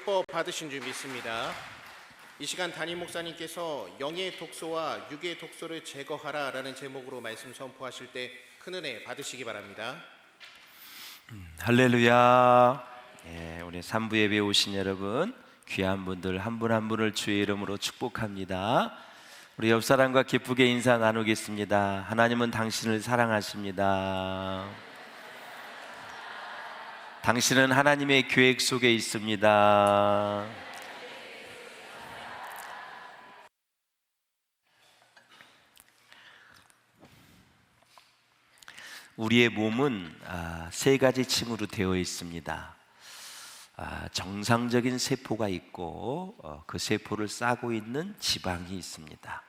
율법 받으신 줄 믿습니다. 이 시간 담임 목사님께서 영의 독소와 육의 독소를 제거하라라는 제목으로 말씀 선포하실 때 큰 은혜 받으시기 바랍니다. 할렐루야. 우리 3부 예배에 오신 여러분, 귀한 분들 한 분 한 분을 주의 이름으로 축복합니다. 우리 옆 사람과 기쁘게 인사 나누겠습니다. 하나님은 당신을 사랑하십니다. 당신은 하나님의 계획 속에 있습니다. 우리의 몸은 세 가지 층으로 되어 있습니다. 정상적인 세포가 있고 그 세포를 싸고 있는 지방이 있습니다.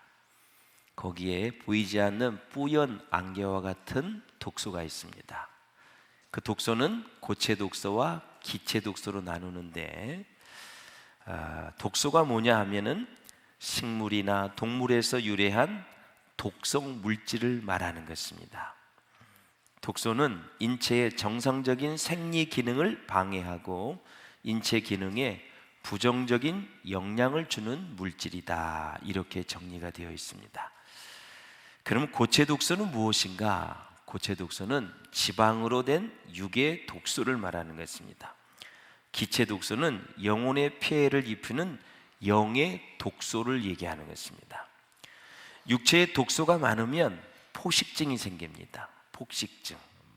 거기에 보이지 않는 뿌연 안개와 같은 독소가 있습니다. 그 독소는 고체 독소와 기체 독소로 나누는데, 독소가 뭐냐 하면은 식물이나 동물에서 유래한 독성 물질을 말하는 것입니다. 독소는 인체의 정상적인 생리 기능을 방해하고 인체 기능에 부정적인 영향을 주는 물질이다, 이렇게 정리가 되어 있습니다. 그럼 고체 독소는 무엇인가? 고체 독소는 지방으로 된 육의 독소를 말하는 것입니다. 기체 독소는 영혼에 폐해를 입히는 영의 독소를 얘기하는 것입니다. 육체에 독소가 많으면 포식증이 생깁니다. 폭식증,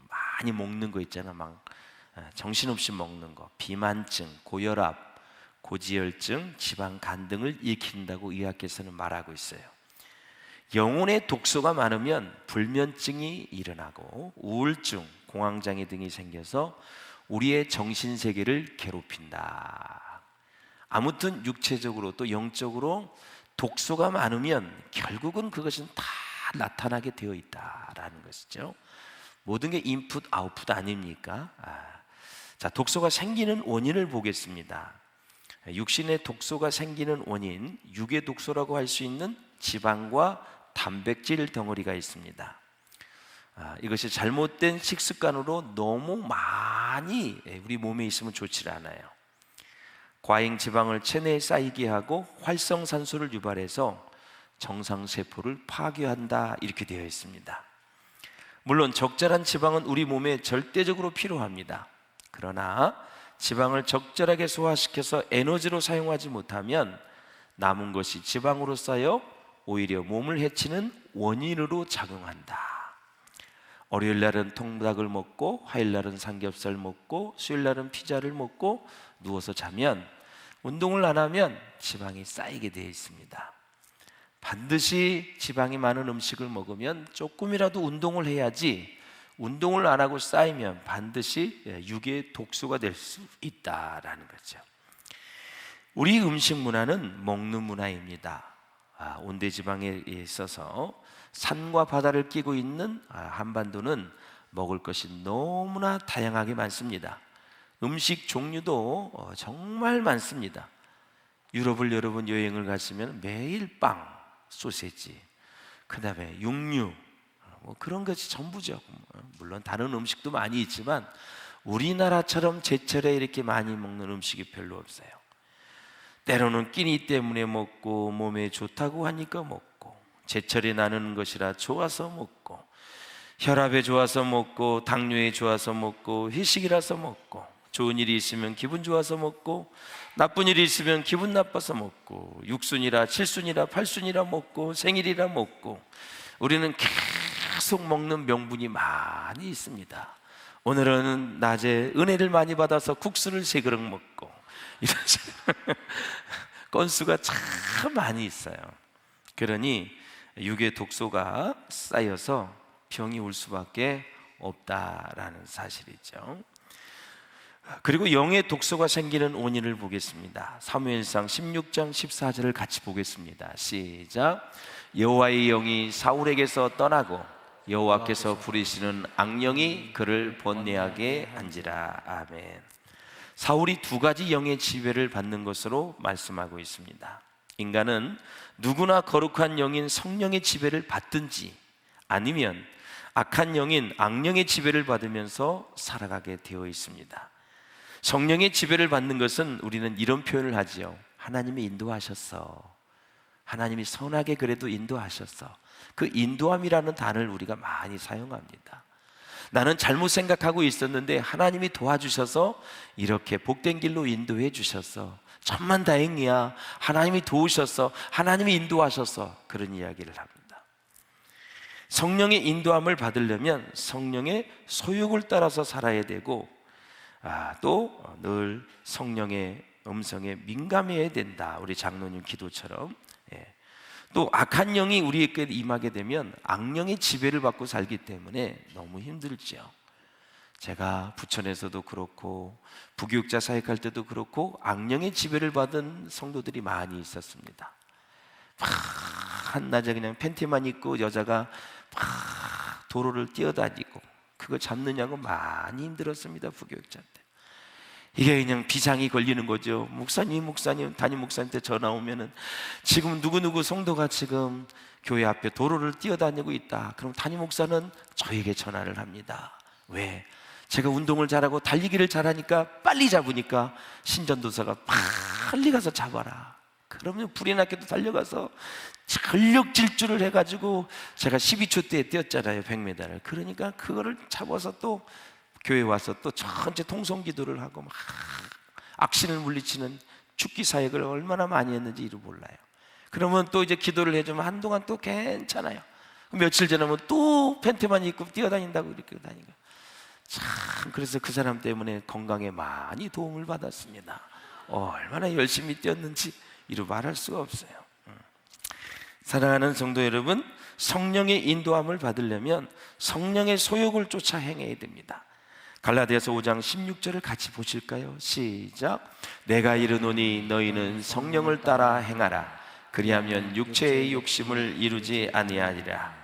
많이 먹는 거 있잖아, 막 정신없이 먹는 거, 비만증, 고혈압, 고지혈증, 지방간 등을 일으킨다고 의학계에서는 말하고 있어요. 영혼에 독소가 많으면 불면증이 일어나고 우울증, 공황장애 등이 생겨서 우리의 정신세계를 괴롭힌다. 아무튼 육체적으로 또 영적으로 독소가 많으면 결국은 그것은 다 나타나게 되어 있다라는 것이죠. 모든 게 인풋, 아웃풋 아닙니까? 자, 독소가 생기는 원인을 보겠습니다. 육신의 독소가 생기는 원인, 육의 독소라고 할 수 있는 지방과 단백질 덩어리가 있습니다. 이것이 잘못된 식습관으로 너무 많이 우리 몸에 있으면 좋지 않아요. 과잉 지방을 체내에 쌓이게 하고 활성산소를 유발해서 정상세포를 파괴한다, 이렇게 되어 있습니다. 물론 적절한 지방은 우리 몸에 절대적으로 필요합니다. 그러나 지방을 적절하게 소화시켜서 에너지로 사용하지 못하면 남은 것이 지방으로 쌓여 오히려 몸을 해치는 원인으로 작용한다. 월요일 날은 통닭을 먹고 화요일 날은 삼겹살 먹고 수요일 날은 피자를 먹고 누워서 자면, 운동을 안 하면 지방이 쌓이게 되어 있습니다. 반드시 지방이 많은 음식을 먹으면 조금이라도 운동을 해야지, 운동을 안 하고 쌓이면 반드시 육의 독소가 될 수 있다라는 거죠. 우리 음식 문화는 먹는 문화입니다. 온대지방에 있어서 산과 바다를 끼고 있는 한반도는 먹을 것이 너무나 다양하게 많습니다. 음식 종류도 정말 많습니다. 유럽을 여러분 여행을 가시면 매일 빵, 소세지, 그 다음에 육류, 그런 것이 전부죠. 물론 다른 음식도 많이 있지만 우리나라처럼 제철에 이렇게 많이 먹는 음식이 별로 없어요. 때로는 끼니 때문에 먹고 몸에 좋다고 하니까 먹고, 제철에 나는 것이라 좋아서 먹고, 혈압에 좋아서 먹고, 당뇨에 좋아서 먹고, 회식이라서 먹고, 좋은 일이 있으면 기분 좋아서 먹고, 나쁜 일이 있으면 기분 나빠서 먹고, 육순이라 칠순이라 팔순이라 먹고, 생일이라 먹고, 우리는 계속 먹는 명분이 많이 있습니다. 오늘은 낮에 은혜를 많이 받아서 국수를 3그릇 먹고, 이런 건수가 참 많이 있어요. 그러니 육의 독소가 쌓여서 병이 올 수밖에 없다라는 사실이죠. 그리고 영의 독소가 생기는 원인을 보겠습니다. 사무엘상 16장 14절을 같이 보겠습니다. 시작. 여호와의 영이 사울에게서 떠나고 여호와께서 부리시는 악령이 그를 번뇌하게 한지라. 아멘. 사울이 2가지 영의 지배를 받는 것으로 말씀하고 있습니다. 인간은 누구나 거룩한 영인 성령의 지배를 받든지 아니면 악한 영인 악령의 지배를 받으면서 살아가게 되어 있습니다. 성령의 지배를 받는 것은 우리는 이런 표현을 하지요. 하나님이 인도하셨어. 하나님이 선하게 그래도 인도하셨어. 그 인도함이라는 단어를 우리가 많이 사용합니다. 나는 잘못 생각하고 있었는데 하나님이 도와주셔서 이렇게 복된 길로 인도해 주셨어. 천만 다행이야. 하나님이 도우셔서, 하나님이 인도하셔서, 그런 이야기를 합니다. 성령의 인도함을 받으려면 성령의 소욕을 따라서 살아야 되고, 또 늘 성령의 음성에 민감해야 된다. 우리 장로님 기도처럼. 또 악한 영이 우리에게 임하게 되면 악령의 지배를 받고 살기 때문에 너무 힘들죠. 제가 부천에서도 그렇고 부교육자 사역할 때도 그렇고 악령의 지배를 받은 성도들이 많이 있었습니다. 한낮에 그냥 팬티만 입고 여자가 막 도로를 뛰어다니고 그거 잡느냐고 많이 힘들었습니다. 부교육자 때. 이게 그냥 비상이 걸리는 거죠. 목사님, 담임 목사님한테 전화 오면은 지금 누구누구 성도가 지금 교회 앞에 도로를 뛰어다니고 있다. 그럼 담임 목사는 저에게 전화를 합니다. 왜? 제가 운동을 잘하고 달리기를 잘하니까 빨리 잡으니까 신전도사가 빨리 가서 잡아라. 그러면 불이 났게도 달려가서 전력 질주를 해가지고 제가 12초 때 뛰었잖아요. 100m를. 그러니까 그거를 잡아서 또 교회 와서 또 전체 통성기도를 하고 막 악신을 물리치는 죽기 사역을 얼마나 많이 했는지 이루 몰라요. 그러면 또 이제 기도를 해주면 한동안 또 괜찮아요. 며칠 지나면 또 팬티만 입고 뛰어다닌다고 이렇게 다니까 참, 그래서 그 사람 때문에 건강에 많이 도움을 받았습니다. 얼마나 열심히 뛰었는지 이루 말할 수가 없어요. 사랑하는 성도 여러분, 성령의 인도함을 받으려면 성령의 소욕을 쫓아 행해야 됩니다. 갈라디아서 5장 16절을 같이 보실까요? 시작. 내가 이르노니 너희는 성령을 따라 행하라. 그리하면 육체의 욕심을 이루지 아니하리라.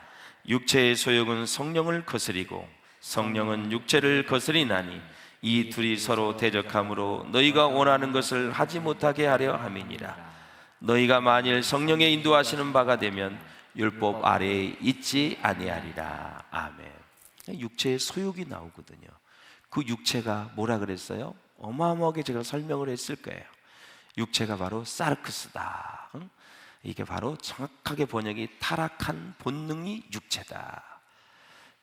육체의 소욕은 성령을 거스리고 성령은 육체를 거스리나니 이 둘이 서로 대적함으로 너희가 원하는 것을 하지 못하게 하려 함이니라. 너희가 만일 성령의 인도하시는 바가 되면 율법 아래에 있지 아니하리라. 아멘. 육체의 소욕이 나오거든요. 그 육체가 뭐라 그랬어요? 어마어마하게 제가 설명을 했을 거예요. 육체가 바로 사르크스다. 이게 바로 정확하게 번역이 타락한 본능이 육체다.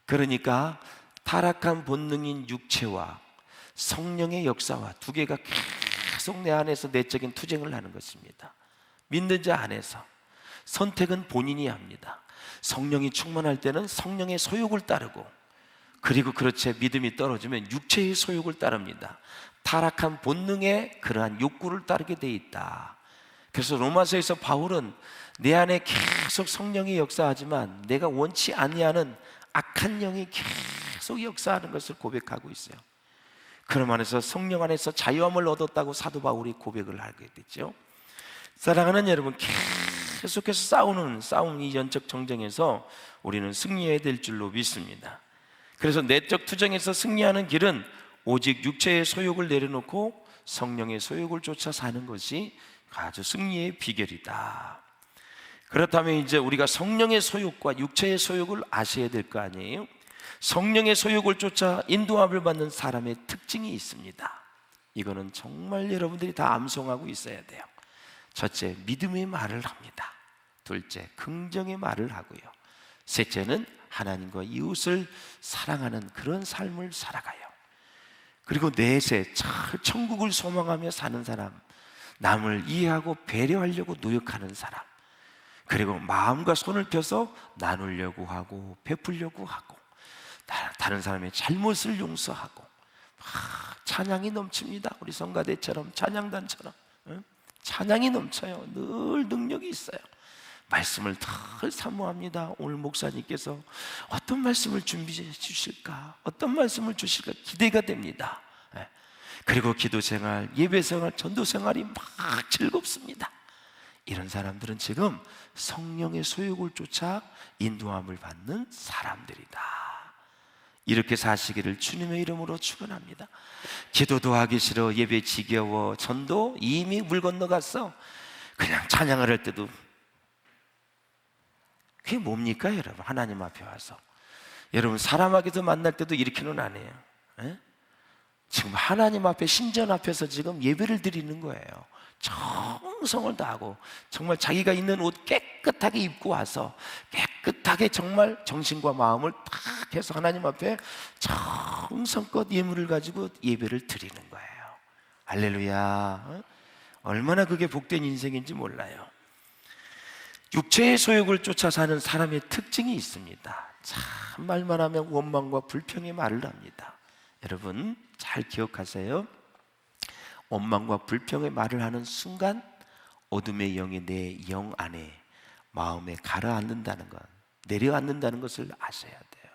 그러니까 타락한 본능인 육체와 성령의 역사와 두 개가 계속 내 안에서 내적인 투쟁을 하는 것입니다. 믿는 자 안에서 선택은 본인이 합니다. 성령이 충만할 때는 성령의 소욕을 따르고, 그리고 그렇지 믿음이 떨어지면 육체의 소욕을 따릅니다. 타락한 본능의 그러한 욕구를 따르게 돼 있다. 그래서 로마서에서 바울은 내 안에 계속 성령이 역사하지만 내가 원치 아니하는 악한 영이 계속 역사하는 것을 고백하고 있어요. 그런 안에서 성령 안에서 자유함을 얻었다고 사도 바울이 고백을 하게 됐죠. 사랑하는 여러분, 계속해서 싸우는 이 영적 정쟁에서 우리는 승리해야 될 줄로 믿습니다. 그래서 내적 투쟁에서 승리하는 길은 오직 육체의 소욕을 내려놓고 성령의 소욕을 쫓아 사는 것이 아주 승리의 비결이다. 그렇다면 이제 우리가 성령의 소욕과 육체의 소욕을 아셔야 될 거 아니에요? 성령의 소욕을 쫓아 인도함을 받는 사람의 특징이 있습니다. 이거는 정말 여러분들이 다 암송하고 있어야 돼요. 첫째, 믿음의 말을 합니다. 둘째, 긍정의 말을 하고요. 셋째는 하나님과 이웃을 사랑하는 그런 삶을 살아가요. 그리고 넷째, 천국을 소망하며 사는 사람, 남을 이해하고 배려하려고 노력하는 사람, 그리고 마음과 손을 펴서 나누려고 하고 베풀려고 하고 다른 사람의 잘못을 용서하고 찬양이 넘칩니다. 우리 성가대처럼 찬양단처럼 찬양이 넘쳐요. 늘 능력이 있어요. 말씀을 늘 사모합니다. 오늘 목사님께서 어떤 말씀을 준비해 주실까, 어떤 말씀을 주실까 기대가 됩니다. 그리고 기도생활, 예배생활, 전도생활이 막 즐겁습니다. 이런 사람들은 지금 성령의 소욕을 쫓아 인도함을 받는 사람들이다. 이렇게 사시기를 주님의 이름으로 축원합니다. 기도도 하기 싫어, 예배 지겨워, 전도 이미 물 건너갔어. 그냥 찬양을 할 때도 그게 뭡니까 여러분? 하나님 앞에 와서 여러분 사람에게서 만날 때도 이렇게는 안 해요. 지금 하나님 앞에, 신전 앞에서 지금 예배를 드리는 거예요. 정성을 다하고 정말 자기가 있는 옷 깨끗하게 입고 와서 깨끗하게 정말 정신과 마음을 딱 해서 하나님 앞에 정성껏 예물을 가지고 예배를 드리는 거예요. 할렐루야. 얼마나 그게 복된 인생인지 몰라요. 육체의 소욕을 쫓아 사는 사람의 특징이 있습니다. 참 말만 하면 원망과 불평의 말을 합니다. 여러분 잘 기억하세요. 원망과 불평의 말을 하는 순간 어둠의 영이 내 영 안에, 마음에 가라앉는다는 것, 내려앉는다는 것을 아셔야 돼요.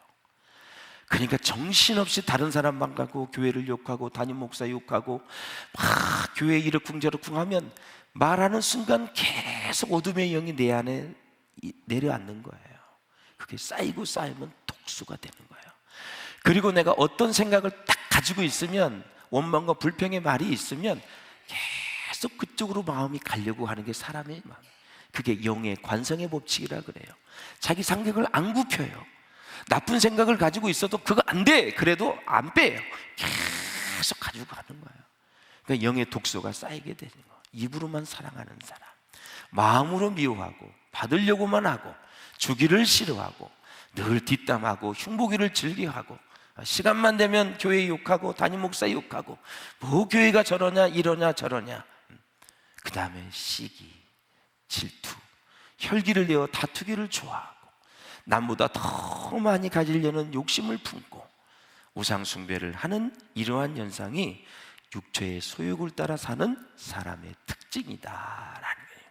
그러니까 정신없이 다른 사람만 가고 교회를 욕하고 담임 목사 욕하고 막 교회 이러쿵저러쿵 하면 말하는 순간 계속 어둠의 영이 내 안에 내려앉는 거예요. 그게 쌓이고 쌓이면 독수가 되는 거예요. 그리고 내가 어떤 생각을 딱 가지고 있으면, 원망과 불평의 말이 있으면 계속 그쪽으로 마음이 가려고 하는 게 사람의 마음. 그게 영의 관성의 법칙이라 그래요. 자기 생각을 안 굽혀요. 나쁜 생각을 가지고 있어도 그거 안 돼! 그래도 안 빼요. 계속 가지고 가는 거예요. 그러니까 영의 독소가 쌓이게 되는 거예요. 입으로만 사랑하는 사람, 마음으로 미워하고 받으려고만 하고 주기를 싫어하고 늘 뒷담하고 흉보기를 즐겨하고 시간만 되면 교회 욕하고 담임 목사 욕하고 뭐 교회가 저러냐 이러냐 저러냐, 그 다음에 시기, 질투, 혈기를 내어 다투기를 좋아하고 남보다 더 많이 가지려는 욕심을 품고 우상 숭배를 하는 이러한 현상이 육체의 소욕을 따라 사는 사람의 특징이다라는 거예요.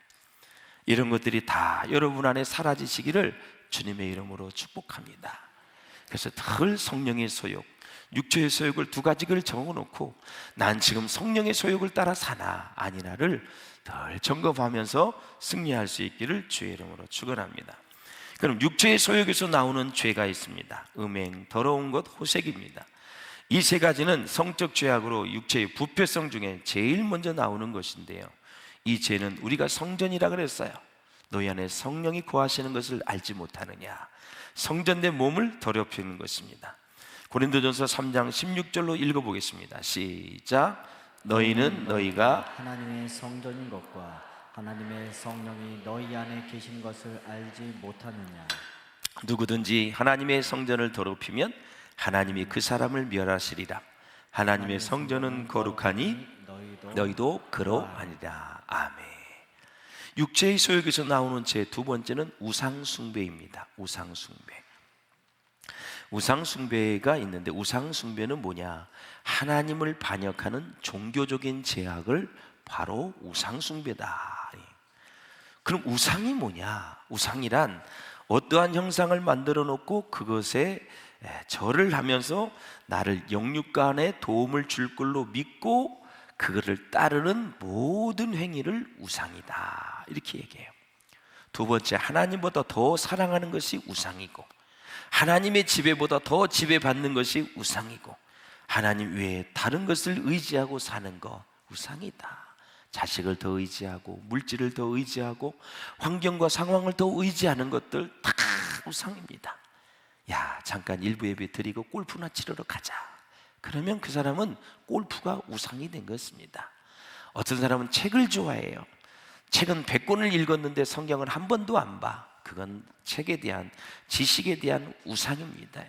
이런 것들이 다 여러분 안에 사라지시기를 주님의 이름으로 축복합니다. 그래서 늘 성령의 소욕, 육체의 소욕을 두 가지를 적어놓고 난 지금 성령의 소욕을 따라 사나 아니나를 늘 점검하면서 승리할 수 있기를 주의 이름으로 축원합니다. 그럼 육체의 소욕에서 나오는 죄가 있습니다. 음행, 더러운 것, 호색입니다. 이 세 가지는 성적 죄악으로 육체의 부패성 중에 제일 먼저 나오는 것인데요, 이 죄는 우리가 성전이라 그랬어요. 너희 안에 성령이 거하시는 것을 알지 못하느냐. 성전된 몸을 더럽히는 것입니다. 고린도전서 3장 16절로 읽어보겠습니다. 시작. 너희는 너희가 하나님의 성전인 것과 하나님의 성령이 너희 안에 계신 것을 알지 못하느냐. 누구든지 하나님의 성전을 더럽히면 하나님이 그 사람을 멸하시리라. 하나님의 성전은 거룩하니 너희도 그러하니라. 아멘. 육체의 소욕에서 나오는 죄 두 번째는 우상숭배입니다. 우상숭배. 우상숭배가 있는데 우상숭배는 뭐냐? 하나님을 반역하는 종교적인 죄악을 바로 우상숭배다. 그럼 우상이 뭐냐? 우상이란 어떠한 형상을 만들어 놓고 그것에 절을 하면서 나를 영육간에 도움을 줄 걸로 믿고 그거를 따르는 모든 행위를 우상이다, 이렇게 얘기해요. 두 번째, 하나님보다 더 사랑하는 것이 우상이고 하나님의 지배보다 더 지배받는 것이 우상이고 하나님 외에 다른 것을 의지하고 사는 것 우상이다. 자식을 더 의지하고 물질을 더 의지하고 환경과 상황을 더 의지하는 것들 다 우상입니다. 야, 잠깐 일부 예배 드리고 골프나 치러러 가자. 그러면 그 사람은 골프가 우상이 된 것입니다. 어떤 사람은 책을 좋아해요. 책은 100권을 읽었는데 성경을 한 번도 안 봐. 그건 책에 대한, 지식에 대한 우상입니다.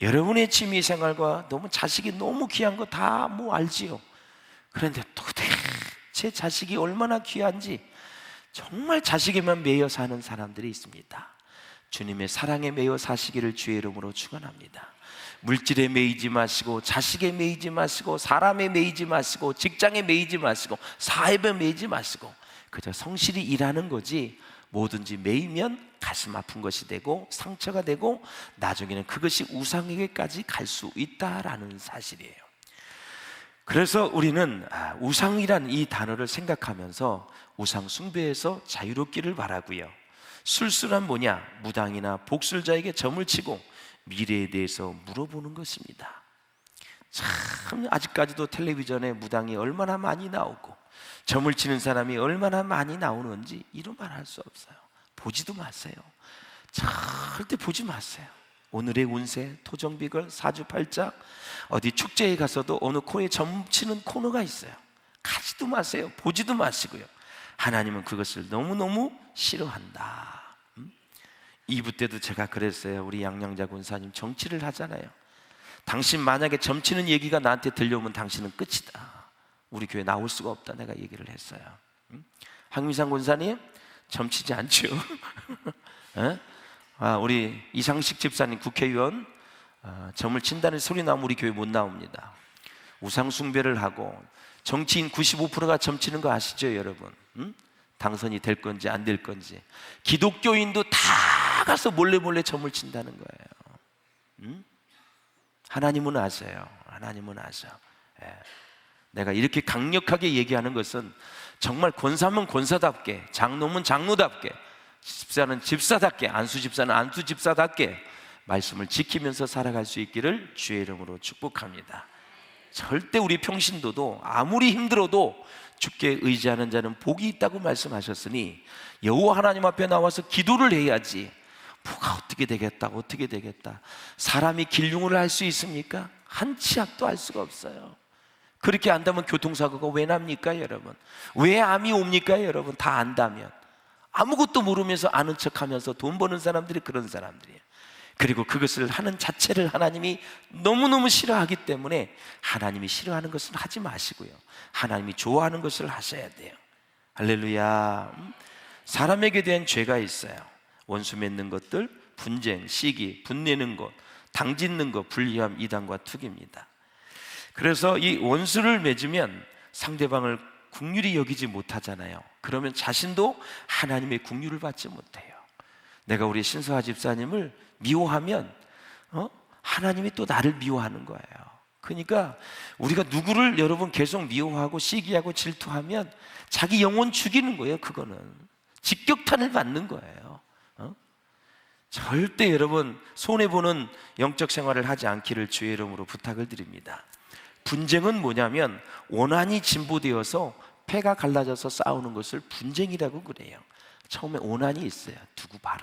여러분의 취미생활과 너무 자식이 너무 귀한 거 다 뭐 알지요. 그런데 도대체 자식이 얼마나 귀한지 정말 자식에만 매여 사는 사람들이 있습니다. 주님의 사랑에 매여 사시기를 주의 이름으로 축원합니다. 물질에 매이지 마시고 자식에 매이지 마시고 사람에 매이지 마시고 직장에 매이지 마시고 사업에 매이지 마시고 그저 성실히 일하는 거지, 뭐든지 매이면 가슴 아픈 것이 되고 상처가 되고 나중에는 그것이 우상에게까지 갈 수 있다라는 사실이에요. 그래서 우리는 우상이란 이 단어를 생각하면서 우상 숭배에서 자유롭기를 바라고요. 술수란 뭐냐? 무당이나 복술자에게 점을 치고 미래에 대해서 물어보는 것입니다. 참 아직까지도 텔레비전에 무당이 얼마나 많이 나오고 점을 치는 사람이 얼마나 많이 나오는지 이런 말 할 수 없어요. 보지도 마세요. 절대 보지 마세요. 오늘의 운세, 토정비걸, 사주팔자, 어디 축제에 가서도 어느 코에 점치는 코너가 있어요. 가지도 마세요. 보지도 마시고요. 하나님은 그것을 너무너무 싫어한다. 2부 때도 제가 그랬어요. 우리 양양자 군사님 정치를 하잖아요. 당신 만약에 점치는 얘기가 나한테 들려오면 당신은 끝이다. 우리 교회 나올 수가 없다. 내가 얘기를 했어요. 황미상 군사님 점치지 않죠. 우리 이상식 집사님 국회의원 점을 친다는 소리 나면 우리 교회 못 나옵니다. 우상 숭배를 하고 정치인 95%가 점치는 거 아시죠 여러분? 당선이 될 건지 안 될 건지. 기독교인도 다 가서 몰래 점을 친다는 거예요. 하나님은 아세요. 하나님은 아세요. 내가 이렇게 강력하게 얘기하는 것은 정말 권사면 권사답게, 장로면 장로답게, 집사는 집사답게, 안수 집사는 안수 집사답게 말씀을 지키면서 살아갈 수 있기를 주의 이름으로 축복합니다. 절대 우리 평신도도 아무리 힘들어도 주께 의지하는 자는 복이 있다고 말씀하셨으니 여호와 하나님 앞에 나와서 기도를 해야지 뭐가 어떻게 되겠다 어떻게 되겠다. 사람이 길흉을 할 수 있습니까? 한 치 앞도 할 수가 없어요. 그렇게 안다면 교통사고가 왜 납니까 여러분? 왜 암이 옵니까 여러분? 다 안다면. 아무것도 모르면서 아는 척하면서 돈 버는 사람들이 그런 사람들이에요. 그리고 그것을 하는 자체를 하나님이 너무너무 싫어하기 때문에 하나님이 싫어하는 것은 하지 마시고요, 하나님이 좋아하는 것을 하셔야 돼요. 할렐루야. 사람에게 대한 죄가 있어요. 원수 맺는 것들, 분쟁, 시기, 분내는 것, 당짓는 것, 불리함, 이단과 투기입니다. 그래서 이 원수를 맺으면 상대방을 긍휼히 여기지 못하잖아요. 그러면 자신도 하나님의 긍휼을 받지 못해요. 내가 우리 신서하 집사님을 미워하면 하나님이 또 나를 미워하는 거예요. 그러니까 우리가 누구를 여러분 계속 미워하고 시기하고 질투하면 자기 영혼 죽이는 거예요. 그거는 직격탄을 맞는 거예요. 절대 여러분 손해보는 영적 생활을 하지 않기를 주의 이름으로 부탁을 드립니다. 분쟁은 뭐냐면 원한이 진보되어서 패가 갈라져서 싸우는 것을 분쟁이라고 그래요. 처음에 원한이 있어요. 두고 봐라.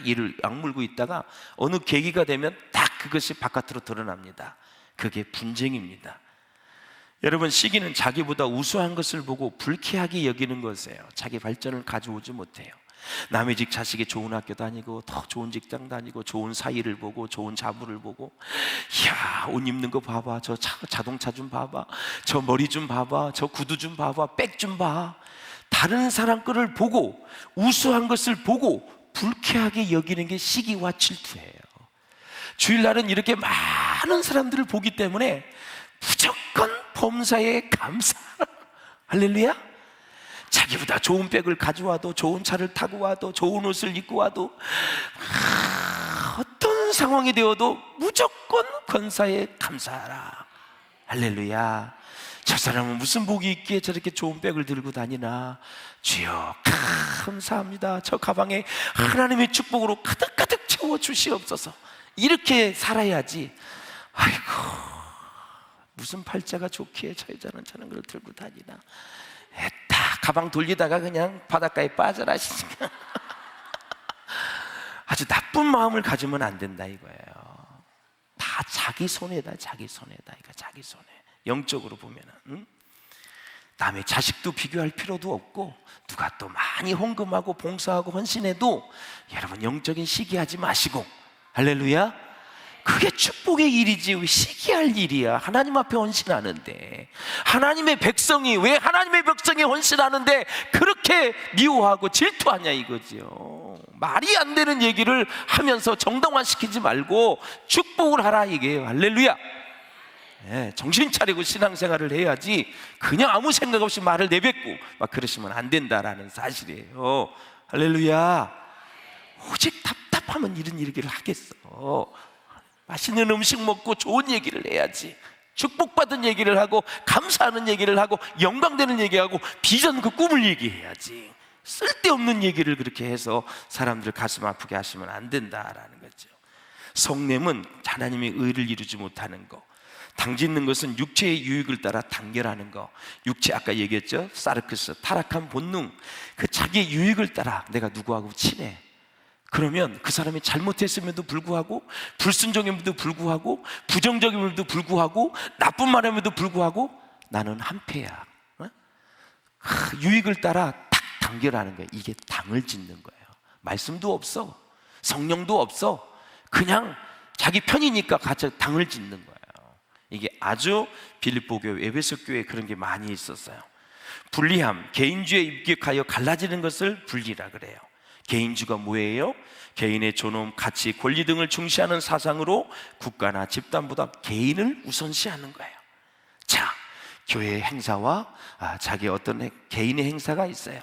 이를 악물고 있다가 어느 계기가 되면 딱 그것이 바깥으로 드러납니다. 그게 분쟁입니다. 여러분, 시기는 자기보다 우수한 것을 보고 불쾌하게 여기는 것이에요. 자기 발전을 가져오지 못해요. 남의 집 자식이 좋은 학교 다니고 더 좋은 직장 다니고 좋은 사이를 보고 좋은 자부를 보고, 이야 옷 입는 거 봐봐, 저 자동차 좀 봐봐, 저 머리 좀 봐봐, 저 구두 좀 봐봐, 백 좀 봐. 다른 사람 거를 보고 우수한 것을 보고 불쾌하게 여기는 게 시기와 질투예요. 주일날은 이렇게 많은 사람들을 보기 때문에 무조건 범사에 감사. 할렐루야. 자기보다 좋은 백을 가져와도, 좋은 차를 타고 와도, 좋은 옷을 입고 와도, 어떤 상황이 되어도 무조건 권사에 감사하라. 할렐루야. 저 사람은 무슨 복이 있기에 저렇게 좋은 백을 들고 다니나. 주여 감사합니다. 저 가방에 하나님의 축복으로 가득가득 채워주시옵소서. 이렇게 살아야지. 아이고 무슨 팔자가 좋기에 저 여자는 저런 걸 들고 다니나. 다 가방 돌리다가 그냥 바닷가에 빠져라. 아주 나쁜 마음을 가지면 안 된다 이거예요. 다 자기 손해다. 자기 손해다. 이거 자기 손해. 영적으로 보면은 남의 자식도 비교할 필요도 없고, 누가 또 많이 헌금하고 봉사하고 헌신해도 여러분 영적인 시기하지 마시고. 할렐루야. 그게 축복의 일이지 왜 시기할 일이야. 하나님 앞에 헌신하는데, 하나님의 백성이 왜 하나님의 백성이 헌신하는데 그렇게 미워하고 질투하냐 이거죠. 말이 안 되는 얘기를 하면서 정당화시키지 말고 축복을 하라 이게요. 할렐루야. 네, 정신 차리고 신앙생활을 해야지 그냥 아무 생각 없이 말을 내뱉고 막 그러시면 안 된다라는 사실이에요. 할렐루야. 오직 답답하면 이런 얘기를 하겠어. 맛있는 음식 먹고 좋은 얘기를 해야지. 축복받은 얘기를 하고 감사하는 얘기를 하고 영광되는 얘기하고 비전 그 꿈을 얘기해야지. 쓸데없는 얘기를 그렇게 해서 사람들 가슴 아프게 하시면 안 된다라는 거죠. 성냄은 하나님의 의를 이루지 못하는 거. 당짓는 것은 육체의 유익을 따라 단결하는 거. 육체 아까 얘기했죠. 사르크스 타락한 본능. 그 자기의 유익을 따라 내가 누구하고 친해, 그러면 그 사람이 잘못했음에도 불구하고, 불순종임에도 불구하고, 부정적임에도 불구하고, 나쁜 말임에도 불구하고 나는 한패야. 유익을 따라 딱 단결하는 거예요. 이게 당을 짓는 거예요. 말씀도 없어, 성령도 없어, 그냥 자기 편이니까 같이 당을 짓는 거예요. 이게 아주 빌립보 교회, 에베소 교회에 그런 게 많이 있었어요. 분리함, 개인주의에 입각하여 갈라지는 것을 분리라 그래요. 개인주의가 뭐예요? 개인의 존엄, 가치, 권리 등을 중시하는 사상으로 국가나 집단보다 개인을 우선시하는 거예요. 자, 교회의 행사와 자기 어떤 개인의 행사가 있어요.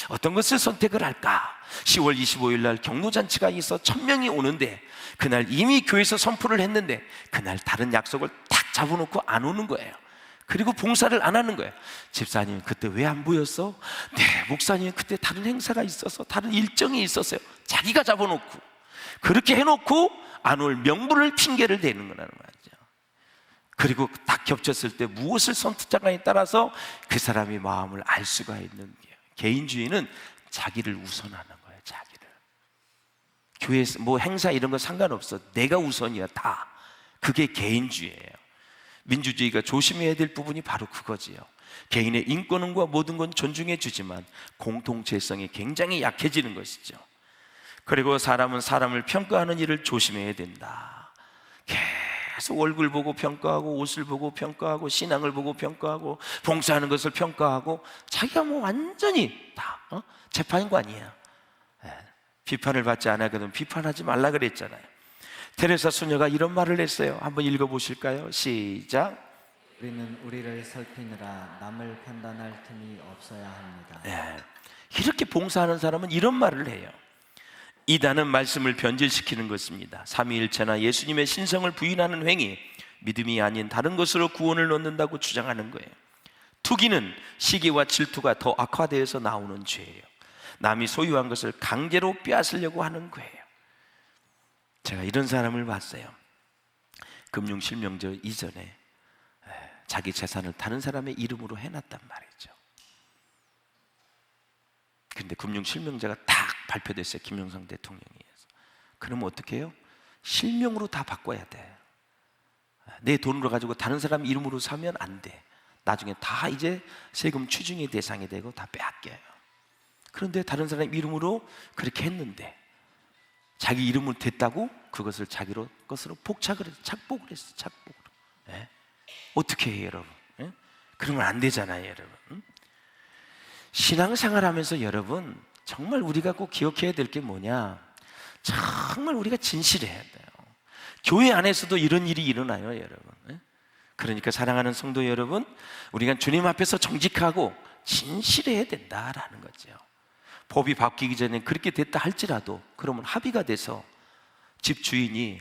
어떤 것을 선택을 할까? 10월 25일 날 경로잔치가 있어 1000명이 오는데, 그날 이미 교회에서 선포를 했는데 그날 다른 약속을 딱 잡아놓고 안 오는 거예요. 그리고 봉사를 안 하는 거예요. 집사님 그때 왜 안 보였어? 네, 목사님 그때 다른 행사가 있어서, 다른 일정이 있었어요. 자기가 잡아놓고, 그렇게 해놓고 안 올 명분을 핑계를 대는 거라는 말이죠. 그리고 딱 겹쳤을 때 무엇을 선택할까에 따라서 그 사람의 마음을 알 수가 있는 거예요. 개인주의는 자기를 우선하는 거예요. 자기를. 교회에서 뭐 행사 이런 거 상관없어, 내가 우선이야 다. 그게 개인주의예요. 민주주의가 조심해야 될 부분이 바로 그거지요. 개인의 인권과 모든 건 존중해 주지만 공동체성이 굉장히 약해지는 것이죠. 그리고 사람은 사람을 평가하는 일을 조심해야 된다. 계속 얼굴 보고 평가하고, 옷을 보고 평가하고, 신앙을 보고 평가하고, 봉사하는 것을 평가하고, 자기가 뭐 완전히 다 재판관이야. 비판을 받지 않았거든. 비판하지 말라 그랬잖아요. 테레사 수녀가 이런 말을 했어요. 한번 읽어보실까요? 시작. 우리는 우리를 살피느라 남을 판단할 틈이 없어야 합니다. 이렇게 봉사하는 사람은 이런 말을 해요. 이단은 말씀을 변질시키는 것입니다. 삼위일체나 예수님의 신성을 부인하는 행위, 믿음이 아닌 다른 것으로 구원을 얻는다고 주장하는 거예요. 투기는 시기와 질투가 더 악화되어서 나오는 죄예요. 남이 소유한 것을 강제로 빼앗으려고 하는 거예요. 제가 이런 사람을 봤어요. 금융실명제 이전에 자기 재산을 다른 사람의 이름으로 해놨단 말이죠. 그런데 금융실명제가 딱 발표됐어요. 김영삼 대통령이 해서. 그러면 어떻게 해요? 실명으로 다 바꿔야 돼. 내 돈으로 가지고 다른 사람 이름으로 사면 안 돼. 나중에 다 이제 세금 추징의 대상이 되고 다 빼앗겨요. 그런데 다른 사람 이름으로 그렇게 했는데, 자기 이름으로 됐다고 그것을 자기로 것으로 복착을 해서 착복을 했어. 착복으로. 어떻게 해요, 여러분? 그러면 안 되잖아요, 여러분. 신앙생활하면서 여러분 정말 우리가 꼭 기억해야 될 게 뭐냐? 정말 우리가 진실해야 돼요. 교회 안에서도 이런 일이 일어나요, 여러분. 그러니까 사랑하는 성도 여러분, 우리가 주님 앞에서 정직하고 진실해야 된다라는 거죠. 법이 바뀌기 전에 그렇게 됐다 할지라도, 그러면 합의가 돼서 집 주인이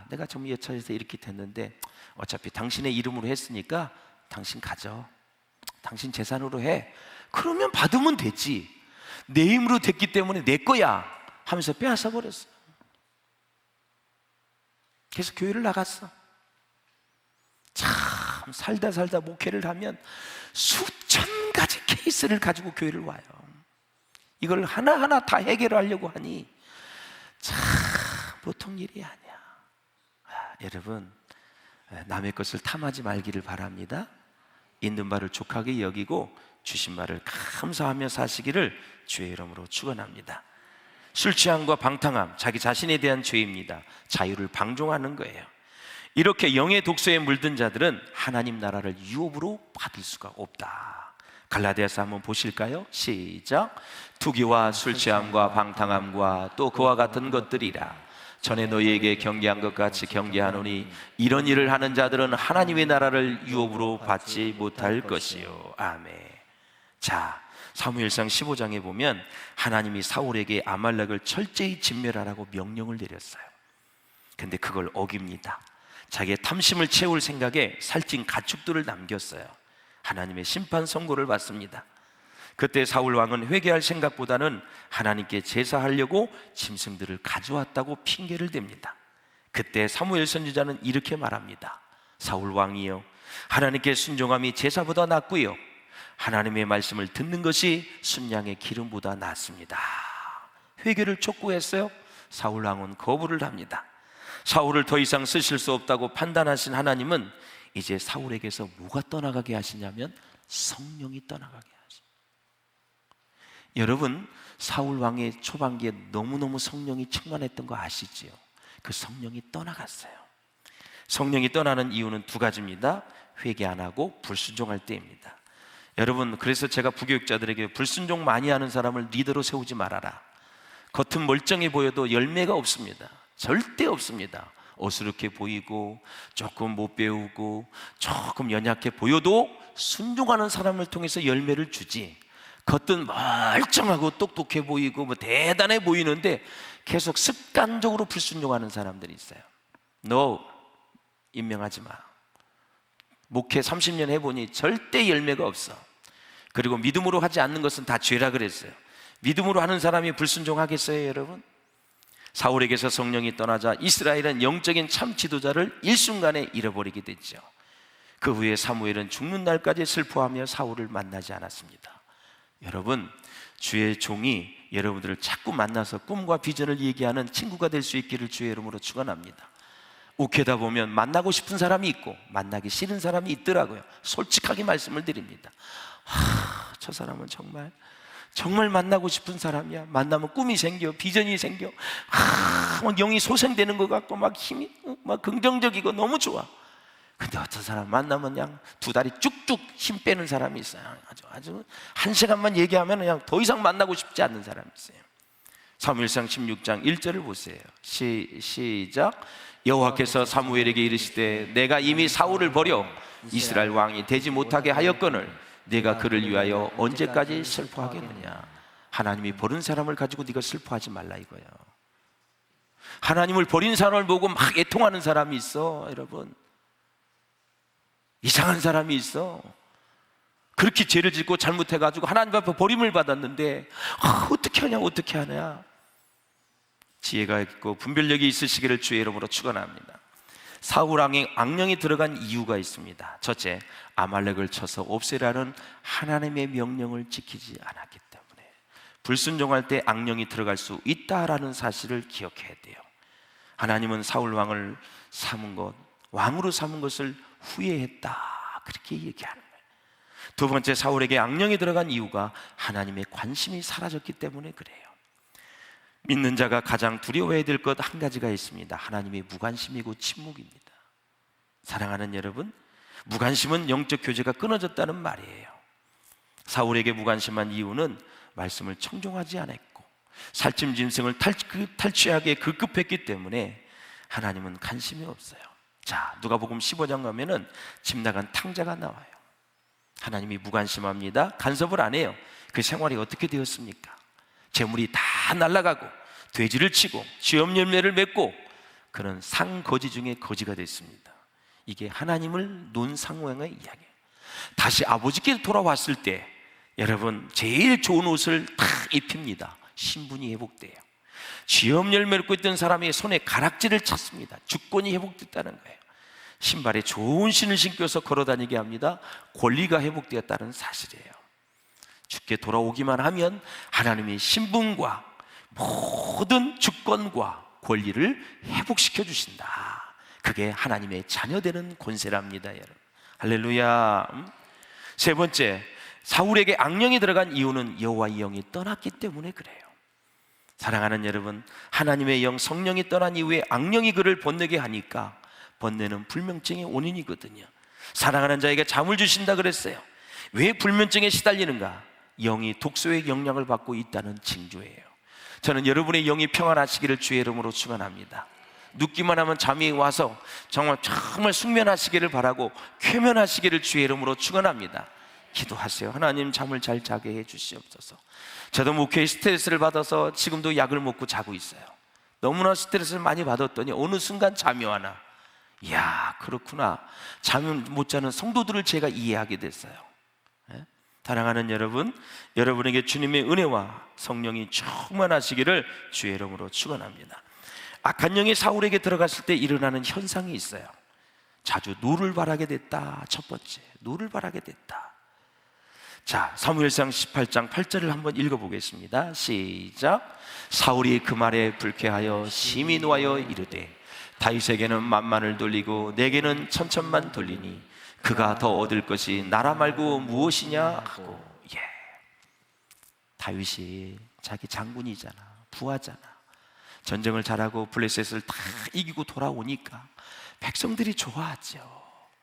내가 좀 예차해서 이렇게 됐는데 어차피 당신의 이름으로 했으니까 당신 가져, 당신 재산으로 해. 그러면 받으면 되지. 내 힘으로 됐기 때문에 내 거야 하면서 빼앗아 버렸어. 그래서 교회를 나갔어. 참 살다 목회를 하면 수천 가지 케이스를 가지고 교회를 와요. 이걸 하나하나 다 해결하려고 하니 참 보통 일이 아니야. 여러분, 남의 것을 탐하지 말기를 바랍니다. 있는 바를 족하게 여기고 주신 바를 감사하며 사시기를 주의 이름으로 축원합니다. 술 취함과 방탕함, 자기 자신에 대한 죄입니다. 자유를 방종하는 거예요. 이렇게 영의 독소에 물든 자들은 하나님 나라를 유업으로 받을 수가 없다. 갈라디아서 한번 보실까요? 시작. 투기와 술 취함과 방탕함과 또 그와 같은 것들이라. 전에 너희에게 경계한 것 같이 경계하노니 이런 일을 하는 자들은 하나님의 나라를 유업으로 받지 못할 것이요. 아멘. 자, 사무엘상 15장에 보면 하나님이 사울에게 아말렉을 철저히 진멸하라고 명령을 내렸어요. 근데 그걸 어깁니다. 자기의 탐심을 채울 생각에 살찐 가축들을 남겼어요. 하나님의 심판 선고를 받습니다. 그때 사울 왕은 회개할 생각보다는 하나님께 제사하려고 짐승들을 가져왔다고 핑계를 댑니다. 그때 사무엘 선지자는 이렇게 말합니다. 사울 왕이여, 하나님께 순종함이 제사보다 낫고요, 하나님의 말씀을 듣는 것이 순양의 기름보다 낫습니다. 회개를 촉구했어요. 사울 왕은 거부를 합니다. 사울을 더 이상 쓰실 수 없다고 판단하신 하나님은 이제 사울에게서 뭐가 떠나가게 하시냐면 성령이 떠나가게 하십니다. 여러분, 사울 왕의 초반기에 너무너무 성령이 충만했던 거 아시지요? 그 성령이 떠나갔어요. 성령이 떠나는 이유는 두 가지입니다. 회개 안 하고 불순종할 때입니다. 여러분, 그래서 제가 부교육자들에게 불순종 많이 하는 사람을 리더로 세우지 말아라. 겉은 멀쩡해 보여도 열매가 없습니다. 절대 없습니다. 어수룩해 보이고 조금 못 배우고 조금 연약해 보여도 순종하는 사람을 통해서 열매를 주지, 겉은 멀쩡하고 똑똑해 보이고 뭐 대단해 보이는데 계속 습관적으로 불순종하는 사람들이 있어요. 너 임명하지 마. 목회 30년 해보니 절대 열매가 없어. 그리고 믿음으로 하지 않는 것은 다 죄라 그랬어요. 믿음으로 하는 사람이 불순종하겠어요, 여러분? 사울에게서 성령이 떠나자 이스라엘은 영적인 참 지도자를 일순간에 잃어버리게 됐죠. 그 후에 사무엘은 죽는 날까지 슬퍼하며 사울을 만나지 않았습니다. 여러분, 주의 종이 여러분들을 자꾸 만나서 꿈과 비전을 얘기하는 친구가 될 수 있기를 주의 이름으로 축원합니다. 욱하다 보면 만나고 싶은 사람이 있고 만나기 싫은 사람이 있더라고요. 솔직하게 말씀을 드립니다. 저 사람은 정말 만나고 싶은 사람이야. 만나면 꿈이 생겨, 비전이 생겨, 막 영이 소생되는 것 같고 막 힘이 막 긍정적이고 너무 좋아. 근데 어떤 사람 만나면 그냥 두 다리 쭉쭉 힘 빼는 사람이 있어요. 아주 한 시간만 얘기하면 그냥 더 이상 만나고 싶지 않는 사람이 있어요. 사무엘상 16장 1절을 보세요. 시작. 여호와께서 사무엘에게 이르시되 내가 이미 사울을 버려 이스라엘 왕이 되지 못하게 하였거늘 네가 그를 위하여 언제까지 슬퍼하겠느냐. 하나님이 버린 사람을 가지고 네가 슬퍼하지 말라 이거예요. 하나님을 버린 사람을 보고 막 애통하는 사람이 있어. 여러분, 이상한 사람이 있어. 그렇게 죄를 짓고 잘못해가지고 하나님 앞에 버림을 받았는데 어떻게 하냐. 지혜가 있고 분별력이 있으시기를 주의 이름으로 축원합니다. 사울 왕의 악령이 들어간 이유가 있습니다. 첫째, 아말렉을 쳐서 없애라는 하나님의 명령을 지키지 않았기 때문에. 불순종할 때 악령이 들어갈 수 있다라는 사실을 기억해야 돼요. 하나님은 사울 왕을 왕으로 삼은 것을 후회했다, 그렇게 얘기하는 거예요. 두 번째, 사울에게 악령이 들어간 이유가 하나님의 관심이 사라졌기 때문에 그래요. 믿는 자가 가장 두려워해야 될 것 한 가지가 있습니다. 하나님의 무관심이고 침묵입니다. 사랑하는 여러분, 무관심은 영적 교제가 끊어졌다는 말이에요. 사울에게 무관심한 이유는 말씀을 청종하지 않았고 살찜 짐승을 탈취하기에 급급했기 때문에 하나님은 관심이 없어요. 자, 누가복음 15장 가면은 집 나간 탕자가 나와요. 하나님이 무관심합니다. 간섭을 안 해요. 그 생활이 어떻게 되었습니까? 재물이 다 날아가고 돼지를 치고 시험 열매를 맺고 그는 상거지 중에 거지가 됐습니다. 이게 하나님을 논 상황의 이야기예요. 다시 아버지께 돌아왔을 때 여러분, 제일 좋은 옷을 다 입힙니다. 신분이 회복돼요. 시험 열매를 맺고 있던 사람의 손에 가락지를 찼습니다. 주권이 회복됐다는 거예요. 신발에 좋은 신을 신겨서 걸어다니게 합니다. 권리가 회복되었다는 사실이에요. 주께 돌아오기만 하면 하나님의 신분과 모든 주권과 권리를 회복시켜 주신다. 그게 하나님의 자녀되는 권세랍니다, 여러분. 할렐루야. 세 번째, 사울에게 악령이 들어간 이유는 여호와의 영이 떠났기 때문에 그래요. 사랑하는 여러분, 하나님의 영 성령이 떠난 이후에 악령이 그를 번뇌게 하니까 번뇌는 불면증의 원인이거든요. 사랑하는 자에게 잠을 주신다 그랬어요. 왜 불면증에 시달리는가? 영이 독소의 영향을 받고 있다는 징조예요. 저는 여러분의 영이 평안하시기를 주의 이름으로 축원합니다. 눕기만 하면 잠이 와서 정말 숙면하시기를 바라고 쾌면하시기를 주의 이름으로 축원합니다. 기도하세요. 하나님, 잠을 잘 자게 해 주시옵소서. 저도 목회에 스트레스를 받아서 지금도 약을 먹고 자고 있어요. 너무나 스트레스를 많이 받았더니 어느 순간 잠이 와나. 이야, 그렇구나. 잠을 못 자는 성도들을 제가 이해하게 됐어요. 사랑하는 여러분, 여러분에게 주님의 은혜와 성령이 충만하시기를 주의 이름으로 축원합니다. 악한 영이 사울에게 들어갔을 때 일어나는 현상이 있어요. 자주 노를 바라게 됐다. 첫 번째, 노를 바라게 됐다. 자, 사무엘상 18장 8절을 한번 읽어보겠습니다. 시작. 사울이 그 말에 불쾌하여 심히 노하여 이르되 다윗에게는 만만을 돌리고 내게는 천천만 돌리니 그가 더 얻을 것이 나라 말고 무엇이냐 하고. 다윗이 자기 장군이잖아, 부하잖아. 전쟁을 잘하고 블레셋을 다 이기고 돌아오니까 백성들이 좋아하죠.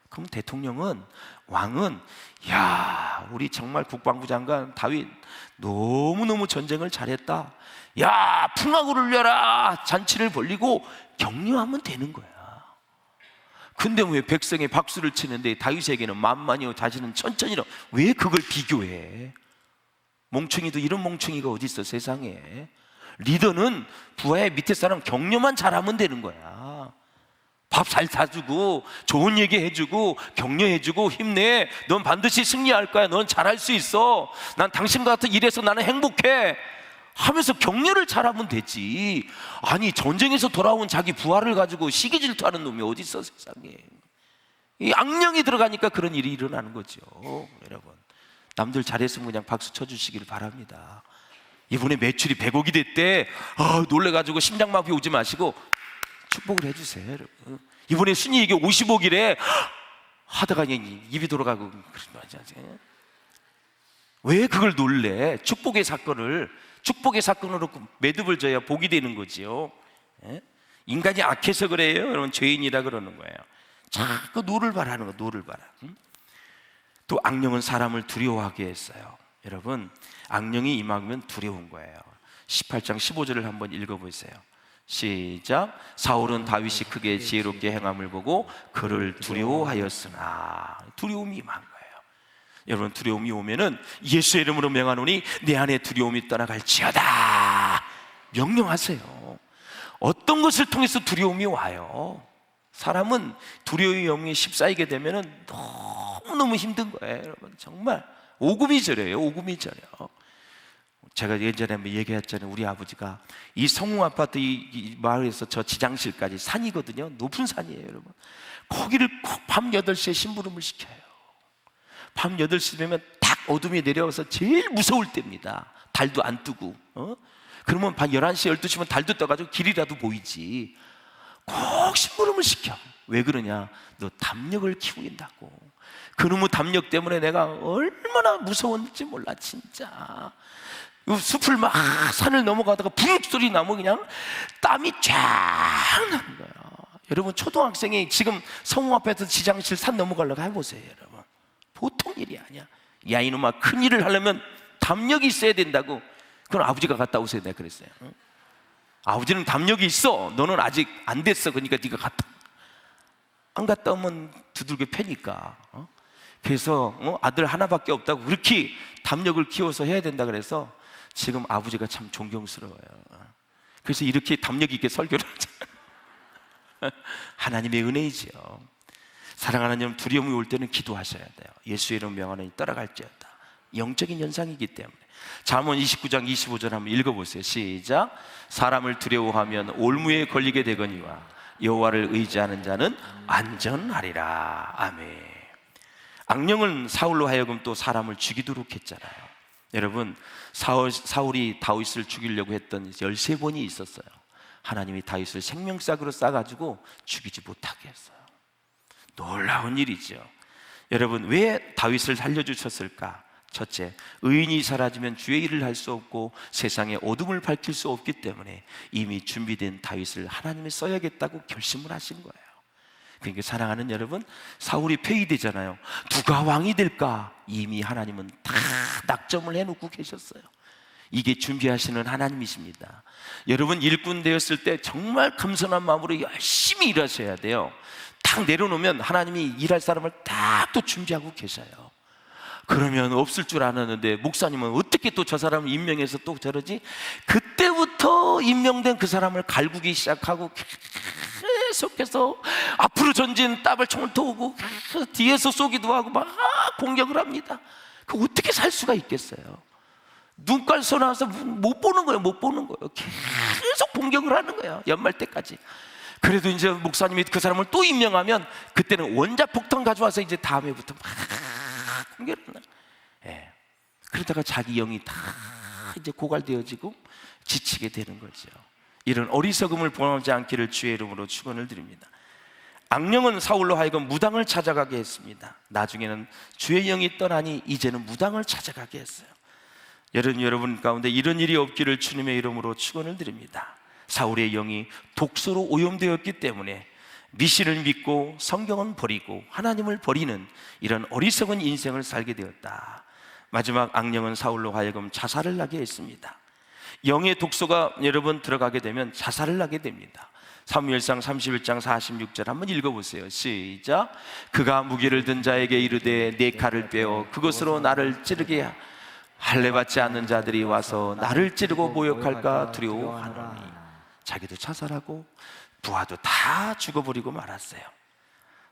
그럼 대통령은, 왕은, 야, 우리 정말 국방부 장관 다윗 너무너무 전쟁을 잘했다, 야, 풍악을 울려라, 잔치를 벌리고 격려하면 되는 거야. 근데 왜 백성이 박수를 치는데 다윗에게는 만만이요 자신은 천천히라, 왜 그걸 비교해? 몽충이도 이런 몽충이가 어디 있어 세상에. 리더는 부하의 밑에 사람 격려만 잘하면 되는 거야. 밥 잘 사주고 좋은 얘기 해주고 격려해주고 힘내, 넌 반드시 승리할 거야, 넌 잘할 수 있어, 난 당신과 같은 일에서 나는 행복해 하면서 격려를 잘하면 되지. 아니, 전쟁에서 돌아온 자기 부하를 가지고 시기 질투하는 놈이 어디 있어 세상에. 이 악령이 들어가니까 그런 일이 일어나는 거죠. 여러분, 남들 잘했으면 그냥 박수 쳐주시길 바랍니다. 이번에 매출이 100억이 됐대, 놀래가지고 심장마비 오지 마시고 축복을 해주세요. 여러분, 이번에 순이익이 50억이래 하다가 입이 돌아가고. 왜 그걸 놀래? 축복의 사건으로 매듭을 져야 복이 되는 거지요. 인간이 악해서 그래요. 여러분, 죄인이라 그러는 거예요. 자꾸 노를 바라는 거, 노를 바라. 또 악령은 사람을 두려워하게 했어요. 여러분, 악령이 임하면 두려운 거예요. 18장 15절을 한번 읽어보세요. 시작. 사울은 다윗이 크게 지혜롭게 행함을 보고 그를 두려워하였으나. 두려움이 임한 거예요. 여러분, 두려움이 오면은 예수의 이름으로 명하노니 내 안에 두려움이 떠나갈지어다 명령하세요. 어떤 것을 통해서 두려움이 와요? 사람은 두려움의 영에 휩싸이게 되면은 너무너무 힘든 거예요. 여러분, 정말 오금이 저려요. 오금이 저려. 제가 예전에 한번 얘기했잖아요. 우리 아버지가 이 성웅 아파트 이 마을에서 저 지장실까지 산이거든요. 높은 산이에요, 여러분. 거기를 꼭 밤 8시에 심부름을 시켜요. 밤 8시 되면 딱 어둠이 내려와서 제일 무서울 때입니다. 달도 안 뜨고. 그러면 밤 11시, 12시면 달도 떠가지고 길이라도 보이지. 꼭 심부름을 시켜. 왜 그러냐? 너 담력을 키우긴다고. 그놈의 담력 때문에 내가 얼마나 무서웠는지 몰라, 진짜. 숲을 막 산을 넘어가다가 부르륵 소리 나면 그냥 땀이 쫙 나는 거야. 여러분, 초등학생이 지금 성우 앞에서 지장실 산 넘어가려고 해보세요. 여러분, 보통 일이 아니야. 야, 이놈아, 큰 일을 하려면 담력이 있어야 된다고. 그럼 아버지가 갔다 오세요. 내가 그랬어요. 아버지는 담력이 있어, 너는 아직 안 됐어, 그러니까 네가 갔다. 안 갔다 오면 두들겨 패니까. 그래서 아들 하나밖에 없다고 그렇게 담력을 키워서 해야 된다 그래서 지금 아버지가 참 존경스러워요. 그래서 이렇게 담력 있게 설교를 하잖아요. 하나님의 은혜이지요. 사랑하는 여러분, 두려움이 올 때는 기도하셔야 돼요. 예수의 이름 명하노니 떠나갈지어다. 영적인 현상이기 때문에. 잠언 29장 25절 한번 읽어보세요. 시작. 사람을 두려워하면 올무에 걸리게 되거니와 여호와를 의지하는 자는 안전하리라. 아멘. 악령은 사울로 하여금 또 사람을 죽이도록 했잖아요. 여러분, 사울이 다윗을 죽이려고 했던 13번이 있었어요. 하나님이 다윗을 생명싹으로 싸가지고 죽이지 못하게 했어요. 놀라운 일이죠. 여러분, 왜 다윗을 살려주셨을까? 첫째, 의인이 사라지면 주의 일을 할 수 없고 세상에 어둠을 밝힐 수 없기 때문에 이미 준비된 다윗을 하나님이 써야겠다고 결심을 하신 거예요. 그러니까 사랑하는 여러분, 사울이 폐위되잖아요. 누가 왕이 될까? 이미 하나님은 다 낙점을 해놓고 계셨어요. 이게 준비하시는 하나님이십니다. 여러분, 일꾼 되었을 때 정말 겸손한 마음으로 열심히 일하셔야 돼요. 딱 내려놓으면 하나님이 일할 사람을 딱 또 준비하고 계셔요. 그러면 없을 줄 알았는데 목사님은 어떻게 또 저 사람을 임명해서 또 저러지? 그때부터 임명된 그 사람을 갈구기 시작하고 계속해서 앞으로 전진 따발총을 도우고 뒤에서 쏘기도 하고 막 공격을 합니다. 그 어떻게 살 수가 있겠어요? 눈깔 쏘나서 못 보는 거예요. 못 보는 거예요. 계속 공격을 하는 거예요. 연말 때까지. 그래도 이제 목사님이 그 사람을 또 임명하면 그때는 원자폭탄 가져와서 이제 다음에부터 막 공격을 하는. 그러다가 자기 영이 다 이제 고갈되어지고 지치게 되는 거죠. 이런 어리석음을 범하지 않기를 주의 이름으로 축원을 드립니다. 악령은 사울로 하여금 무당을 찾아가게 했습니다. 나중에는 주의 영이 떠나니 이제는 무당을 찾아가게 했어요. 여러분 가운데 이런 일이 없기를 주님의 이름으로 축원을 드립니다. 사울의 영이 독소로 오염되었기 때문에 미신을 믿고 성경은 버리고 하나님을 버리는 이런 어리석은 인생을 살게 되었다. 마지막 악령은 사울로 하여금 자살을 하게 했습니다. 영의 독소가 여러분 들어가게 되면 자살을 하게 됩니다. 사무엘상 31장 46절 한번 읽어보세요. 시작. 그가 무기를 든 자에게 이르되 내 칼을 빼어 그것으로 나를 찌르게 할례 받지 않는 자들이 와서 나를 찌르고 모욕할까 두려워하노니. 자기도 자살하고 부하도 다 죽어버리고 말았어요.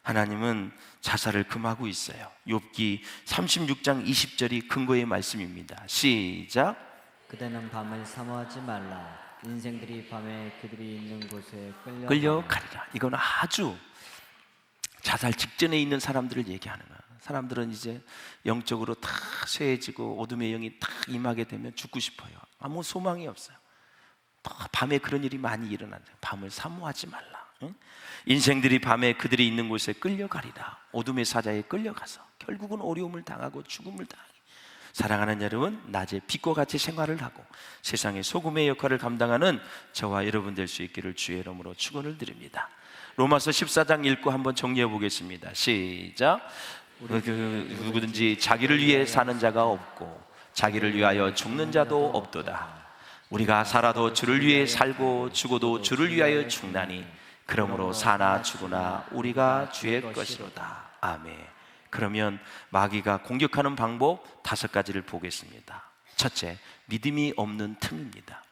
하나님은 자살을 금하고 있어요. 욥기 36장 20절이 근거의 말씀입니다. 시작. 그대는 밤을 사모하지 말라. 인생들이 밤에 그들이 있는 곳에 끌려가리라. 이건 아주 자살 직전에 있는 사람들을 얘기하는 거야. 사람들은 이제 영적으로 다 쇠해지고 어둠의 영이 딱 임하게 되면 죽고 싶어요. 아무 소망이 없어요. 밤에 그런 일이 많이 일어나요. 밤을 사모하지 말라. 응? 인생들이 밤에 그들이 있는 곳에 끌려가리라. 어둠의 사자에 끌려가서 결국은 어려움을 당하고 죽음을 당하게. 사랑하는 여러분, 낮에 빛과 같이 생활을 하고 세상의 소금의 역할을 감당하는 저와 여러분 될 수 있기를 주의 이름으로 축원을 드립니다. 로마서 14장 읽고 한번 정리해 보겠습니다. 시작. 누구든지 자기를 위해 사는 자가 없고 자기를 위하여 죽는 자도 없도다. 우리가 살아도 주를 위해 살고 죽어도 주를 위하여 죽나니 그러므로 사나 죽으나 우리가 주의 것이로다. 아멘. 그러면 마귀가 공격하는 방법 5가지를 보겠습니다. 첫째, 믿음이 없는 틈입니다.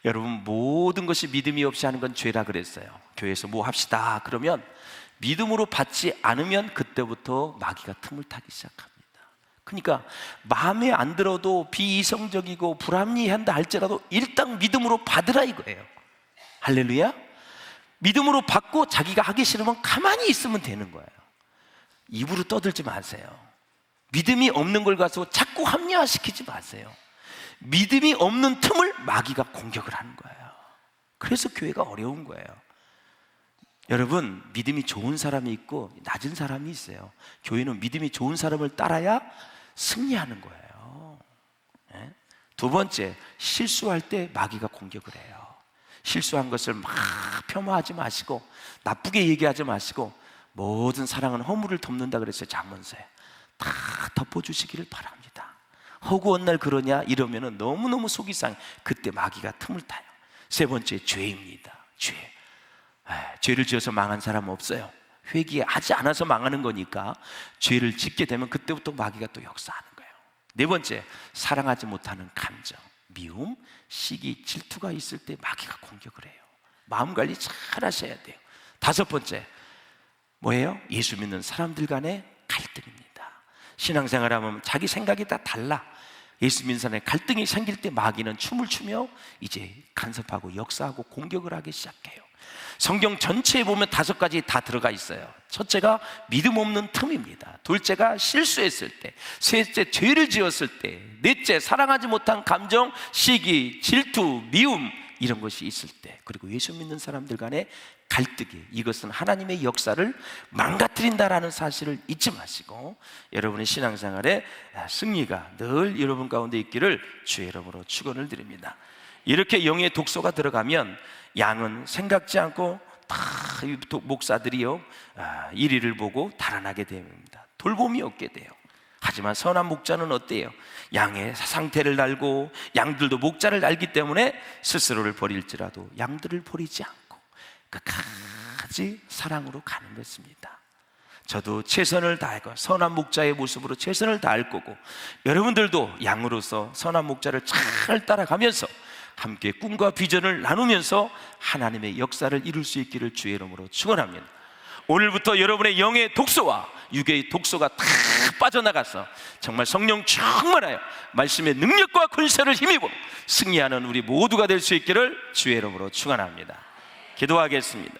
여러분, 모든 것이 믿음이 없이 하는 건 죄라 그랬어요. 교회에서 뭐 합시다 그러면 믿음으로 받지 않으면 그때부터 마귀가 틈을 타기 시작합니다. 그러니까 마음에 안 들어도 비이성적이고 불합리한다 할지라도 일단 믿음으로 받으라 이거예요. 할렐루야. 믿음으로 받고 자기가 하기 싫으면 가만히 있으면 되는 거예요. 입으로 떠들지 마세요. 믿음이 없는 걸 가서 자꾸 합리화시키지 마세요. 믿음이 없는 틈을 마귀가 공격을 하는 거예요. 그래서 교회가 어려운 거예요. 여러분, 믿음이 좋은 사람이 있고 낮은 사람이 있어요. 교회는 믿음이 좋은 사람을 따라야 승리하는 거예요. 네? 두 번째, 실수할 때 마귀가 공격을 해요. 실수한 것을 막 폄하하지 마시고 나쁘게 얘기하지 마시고 모든 사랑은 허물을 덮는다 그랬어요. 잠언서에. 다 덮어주시기를 바랍니다. 허구한 날 그러냐 이러면 너무너무 속이 상해. 그때 마귀가 틈을 타요. 세 번째, 죄입니다. 죄. 죄를 지어서 망한 사람 없어요. 회개하지 않아서 망하는 거니까 죄를 짓게 되면 그때부터 마귀가 또 역사하는 거예요. 네 번째, 사랑하지 못하는 감정, 미움, 시기, 질투가 있을 때 마귀가 공격을 해요. 마음 관리 잘 하셔야 돼요. 다섯 번째, 뭐예요? 예수 믿는 사람들 간의 갈등입니다. 신앙생활하면 자기 생각이 다 달라. 예수 믿는 사람의 갈등이 생길 때 마귀는 춤을 추며 이제 간섭하고 역사하고 공격을 하기 시작해요. 성경 전체에 보면 5가지 다 들어가 있어요. 첫째가 믿음 없는 틈입니다. 둘째가 실수했을 때, 셋째 죄를 지었을 때, 넷째 사랑하지 못한 감정, 시기, 질투, 미움 이런 것이 있을 때, 그리고 예수 믿는 사람들 간의 갈등이, 이것은 하나님의 역사를 망가뜨린다라는 사실을 잊지 마시고 여러분의 신앙생활에 승리가 늘 여러분 가운데 있기를 주의 이름으로 축원을 드립니다. 이렇게 영의 독소가 들어가면 양은 생각지 않고 다 목사들이요 이리를 보고 달아나게 됩니다. 돌봄이 없게 돼요. 하지만 선한 목자는 어때요? 양의 상태를 알고 양들도 목자를 알기 때문에 스스로를 버릴지라도 양들을 버리지 않고 끝까지 사랑으로 가는 것입니다. 저도 최선을 다하고 선한 목자의 모습으로 최선을 다할 거고 여러분들도 양으로서 선한 목자를 잘 따라가면서 함께 꿈과 비전을 나누면서 하나님의 역사를 이룰 수 있기를 주의 이름으로 축원합니다. 오늘부터 여러분의 영의 독소와 육의 독소가 다 빠져나가서 정말 성령 충만하여 말씀의 능력과 권세를 힘입어 승리하는 우리 모두가 될 수 있기를 주의 이름으로 축원합니다. 기도하겠습니다.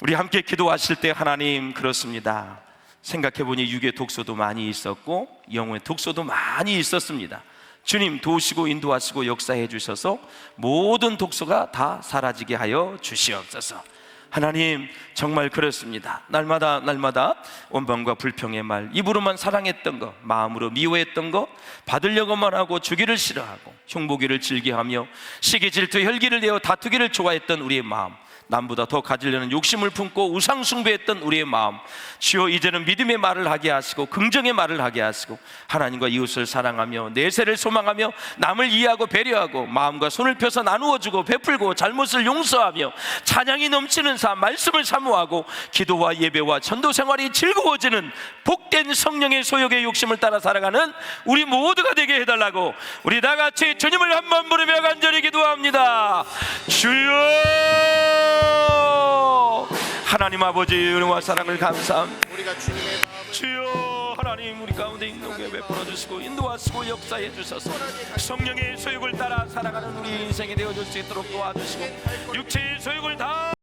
우리 함께 기도하실 때 하나님, 그렇습니다. 생각해보니 육의 독소도 많이 있었고 영혼의 독소도 많이 있었습니다. 주님 도우시고 인도하시고 역사해 주셔서 모든 독소가 다 사라지게 하여 주시옵소서. 하나님 정말 그렇습니다. 날마다 원망과 불평의 말, 입으로만 사랑했던 것, 마음으로 미워했던 것, 받으려고만 하고 주기를 싫어하고 흉보기를 즐겨하며 시기 질투 혈기를 내어 다투기를 좋아했던 우리의 마음, 남보다 더 가지려는 욕심을 품고 우상 숭배했던 우리의 마음, 주여 이제는 믿음의 말을 하게 하시고 긍정의 말을 하게 하시고 하나님과 이웃을 사랑하며 내세를 소망하며 남을 이해하고 배려하고 마음과 손을 펴서 나누어주고 베풀고 잘못을 용서하며 찬양이 넘치는 삶, 말씀을 사모하고 기도와 예배와 전도 생활이 즐거워지는 복된 성령의 소욕의 욕심을 따라 살아가는 우리 모두가 되게 해달라고 우리 다 같이 주님을 한번 부르며 간절히 기도합니다. 주여, 하나님 아버지 은혜와 사랑을 감사합니다. 우리가 주님의 마음을 주여, 하나님 우리 가운데 있는 게 베풀어 주시고 인도하시고 역사해 주셔서 성령의 소욕을 따라 살아가는 우리 인생이 되어줄 수 있도록 도와주시고 육체의 소욕을 다